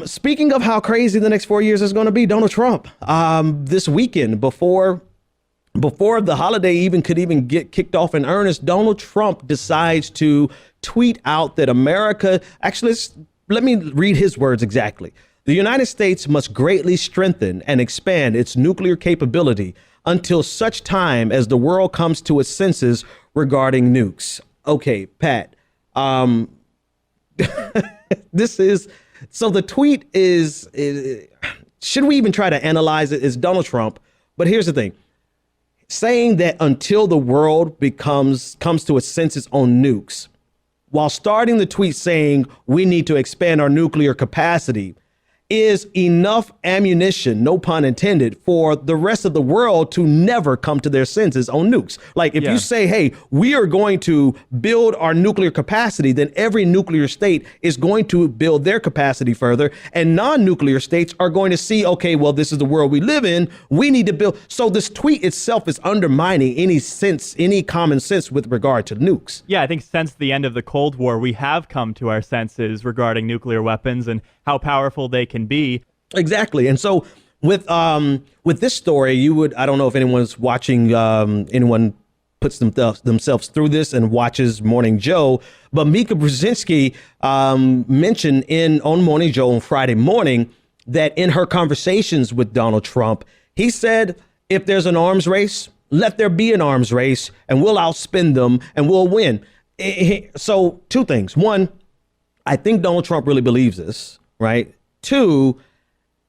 Speaking of how crazy the next 4 years is going to be, Donald Trump, this weekend before the holiday could even get kicked off in earnest, Donald Trump decides to tweet out that America, actually, let me read his words exactly. The United States must greatly strengthen and expand its nuclear capability until such time as the world comes to its senses regarding nukes. Okay, Pat, so the tweet is, should we even try to analyze it? It's Donald Trump. But here's the thing. Saying that until the world comes to its senses on nukes, while starting the tweet saying we need to expand our nuclear capacity, is enough ammunition, no pun intended, for the rest of the world to never come to their senses on nukes. Like if you say, hey, we are going to build our nuclear capacity, then every nuclear state is going to build their capacity further. And non-nuclear states are going to see, okay, well, this is the world we live in. We need to build. So this tweet itself is undermining any common sense with regard to nukes. Yeah, I think since the end of the Cold War, we have come to our senses regarding nuclear weapons and how powerful they can be. Exactly. And so with this story, I don't know if anyone's watching, anyone puts themselves through this and watches Morning Joe, but Mika Brzezinski mentioned on Morning Joe on Friday morning that in her conversations with Donald Trump, he said, if there's an arms race, let there be an arms race and we'll outspend them and we'll win. So two things. One, I think Donald Trump really believes this, right? Two,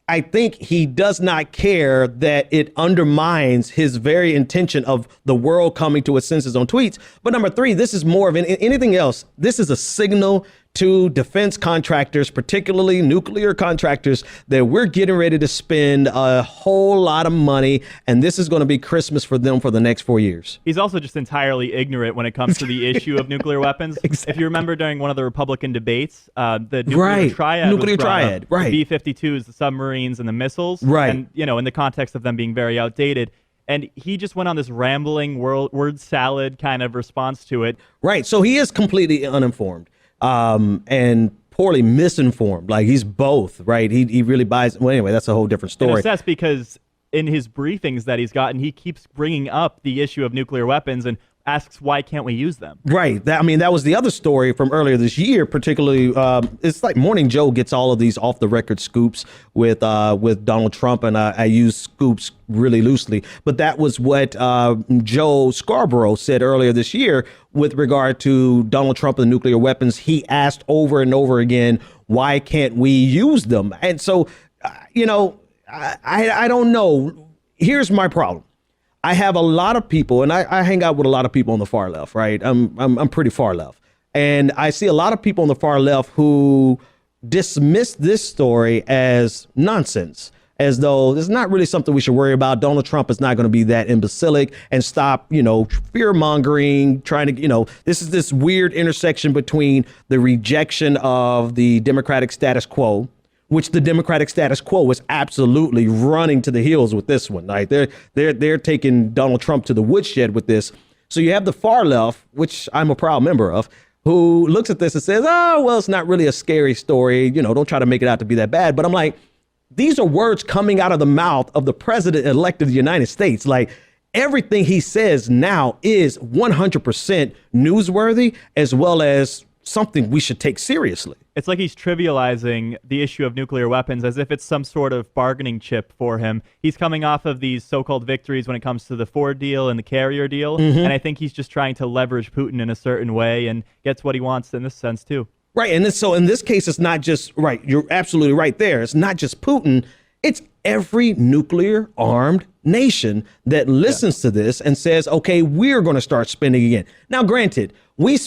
I think he does not care that it undermines his very intention of the world coming to its senses on tweets. But number three, this is more of anything else. This is a signal to defense contractors, particularly nuclear contractors, that we're getting ready to spend a whole lot of money, and this is going to be Christmas for them for the next 4 years. He's also just entirely ignorant when it comes to the issue of nuclear weapons. Exactly. If you remember during one of the Republican debates, the nuclear triad, right. The B-52s, the submarines, and the missiles, right? And in the context of them being very outdated. And he just went on this rambling word salad kind of response to it. Right. So he is completely uninformed. And poorly misinformed. Like he's both, right? He really buys. Well, anyway, that's a whole different story. And that's because in his briefings that he's gotten, he keeps bringing up the issue of nuclear weapons and asks, why can't we use them? Right. That was the other story from earlier this year, particularly. It's like Morning Joe gets all of these off the record scoops with Donald Trump. And I use scoops really loosely. But that was what Joe Scarborough said earlier this year with regard to Donald Trump and nuclear weapons. He asked over and over again, why can't we use them? And so, I don't know. Here's my problem. I have a lot of people, and I hang out with a lot of people on the far left, right? I'm pretty far left. And I see a lot of people on the far left who dismiss this story as nonsense, as though it's not really something we should worry about. Donald Trump is not going to be that imbecilic and stop, fear mongering, trying to, this is this weird intersection between the rejection of the Democratic status quo, which the Democratic status quo was absolutely running to the hills with this one. Right? They're taking Donald Trump to the woodshed with this. So you have the far left, which I'm a proud member of, who looks at this and says, oh, well, it's not really a scary story. Don't try to make it out to be that bad. But I'm like, these are words coming out of the mouth of the president-elect of the United States. Like everything he says now is 100% newsworthy, as well as something we should take seriously. It's like he's trivializing the issue of nuclear weapons as if it's some sort of bargaining chip for him. He's coming off of these so-called victories when it comes to the Ford deal and the carrier deal. Mm-hmm. And I think he's just trying to leverage Putin in a certain way and gets what he wants in this sense, too. Right. And so in this case, it's not just right. You're absolutely right there. It's not just Putin. It's every nuclear armed nation that listens to this and says, OK, we're going to start spending again. Now, granted, we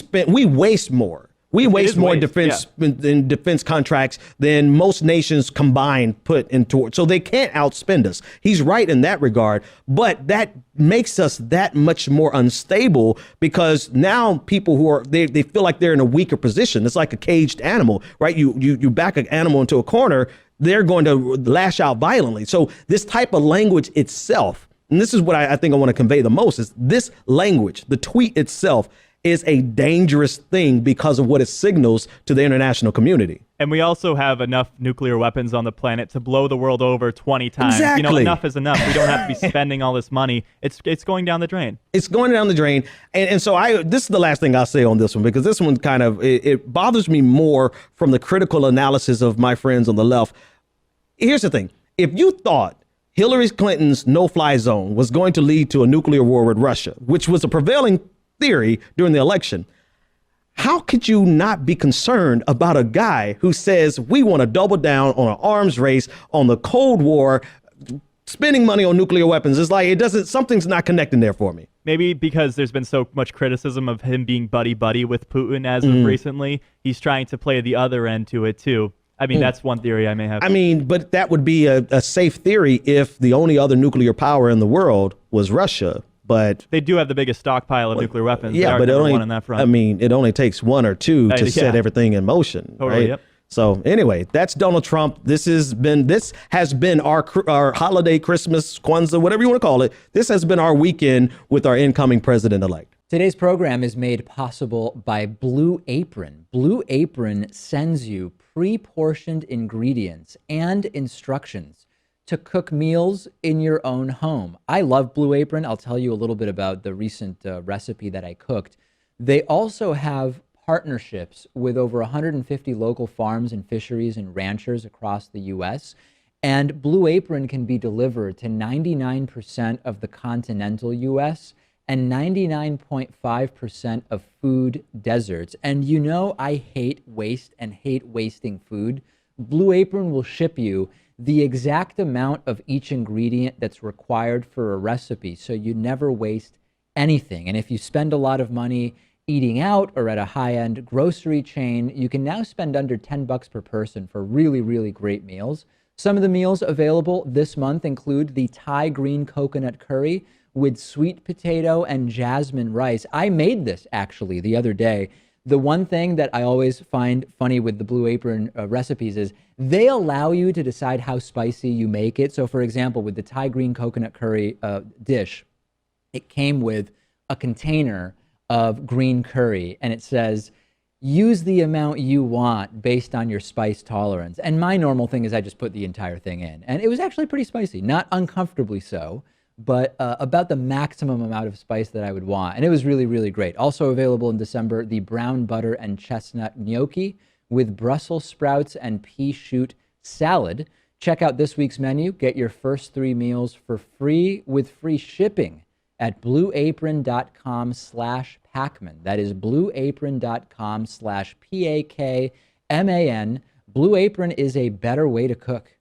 waste more. We waste more in defense contracts than most nations combined put into it. So they can't outspend us. He's right in that regard. But that makes us that much more unstable because now people who they feel like they're in a weaker position. It's like a caged animal, right? You back an animal into a corner, they're going to lash out violently. So this type of language itself, and this is what I think I want to convey the most, is this language, the tweet itself, is a dangerous thing because of what it signals to the international community. And we also have enough nuclear weapons on the planet to blow the world over 20 times. Exactly. You know, enough is enough. We don't have to be spending all this money. It's going down the drain. It's going down the drain. And so this is the last thing I'll say on this one, because this one kind of, it bothers me more from the critical analysis of my friends on the left. Here's the thing. If you thought Hillary Clinton's no-fly zone was going to lead to a nuclear war with Russia, which was a prevailing theory during the election, how could you not be concerned about a guy who says we want to double down on an arms race, on the Cold War, spending money on nuclear weapons? It's like something's not connecting there for me. Maybe because there's been so much criticism of him being buddy-buddy with Putin as of recently, he's trying to play the other end to it too. I mean, that's one theory I may have. I mean, but that would be a safe theory if the only other nuclear power in the world was Russia. But they do have the biggest stockpile of nuclear weapons. Yeah, but one on that front. I mean, it only takes one or two to set everything in motion. Totally, right? Yep. So anyway, that's Donald Trump. This has been our holiday, Christmas, Kwanzaa, whatever you want to call it. This has been our weekend with our incoming president-elect. Today's program is made possible by Blue Apron. Blue Apron sends you pre-portioned ingredients and instructions to cook meals in your own home. I love Blue Apron. I'll tell you a little bit about the recent recipe that I cooked. They also have partnerships with over 150 local farms and fisheries and ranchers across the U.S. And Blue Apron can be delivered to 99% of the continental U.S. and 99.5% of food deserts. And you know I hate waste and hate wasting food. Blue Apron will ship you the exact amount of each ingredient that's required for a recipe, so you never waste anything. And if you spend a lot of money eating out or at a high-end grocery chain, you can now spend under $10 per person for really, really great meals. Some of the meals available this month include the Thai green coconut curry with sweet potato and jasmine rice. I made this actually the other day. The one thing that I always find funny with the Blue Apron recipes is they allow you to decide how spicy you make it. So for example, with the Thai green coconut curry dish, it came with a container of green curry and it says, use the amount you want based on your spice tolerance. And my normal thing is I just put the entire thing in. And it was actually pretty spicy, not uncomfortably so, but about the maximum amount of spice that I would want. And it was really, really great. Also available in December, the brown butter and chestnut gnocchi with Brussels sprouts and pea shoot salad. Check out this week's menu. Get your first 3 meals for free with free shipping at blueapron.com/Pakman. That is blueapron.com/PAKMAN. Blue Apron is a better way to cook.